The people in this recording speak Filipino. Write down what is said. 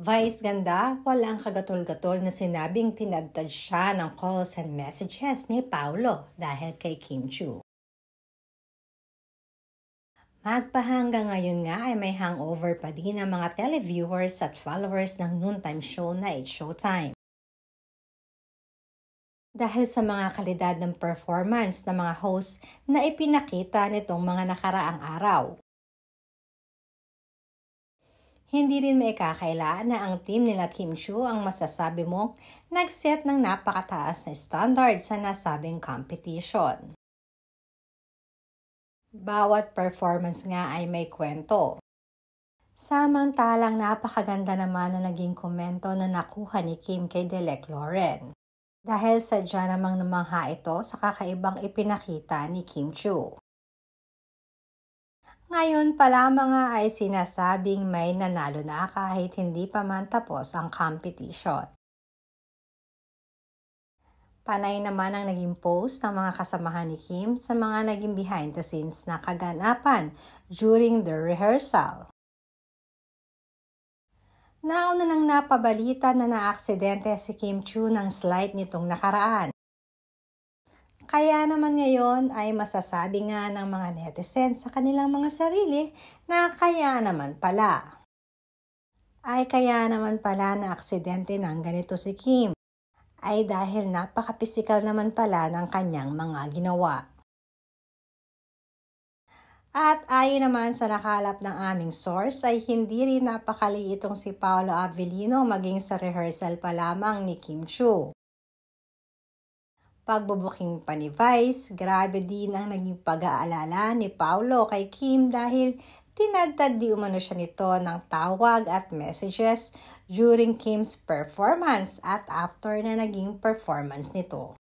Vice ganda, walang kagatol-gatol na sinabing tinadtad siya ng calls and messages ni Paolo dahil kay Kim Chiu. Magpahanggang ngayon nga ay may hangover pa din ang mga televiewers at followers ng noontime show na It's Showtime. Dahil sa mga kalidad ng performance ng mga host na ipinakita nitong mga nakaraang araw. Hindi rin maikakaila na ang team nila Kim Chiu ang masasabi mong nag-set ng napakataas na standard sa nasabing competition. Bawat performance nga ay may kwento. Samantalang napakaganda naman na naging komento na nakuha ni Kim kay Delek Lauren. Dahil sadya namang namangha ito sa kakaibang ipinakita ni Kim Chiu. Ngayon pa lamang nga ay sinasabing may nanalo na kahit hindi pa man tapos ang competition. Panay naman ang naging post ng mga kasamahan ni Kim sa mga naging behind the scenes na kaganapan during the rehearsal. Nauna nang napabalita na naaksidente si Kim Chiu ng slide nitong nakaraan. Kaya naman ngayon ay masasabi nga ng mga netizens sa kanilang mga sarili na kaya naman pala. Kaya naman pala na aksidente ng ganito si Kim ay dahil napaka-pisikal naman pala ng kanyang mga ginawa. At ayon naman sa nakalap ng aming source ay hindi rin napakali itong si Paolo Avellino maging sa rehearsal pa lamang ni Kim Chiu. Pagbubuking pa ni Vice, grabe din ang naging pag-aalala ni Paolo kay Kim dahil tinadtad di umano siya nito ng tawag at messages during Kim's performance at after na naging performance nito.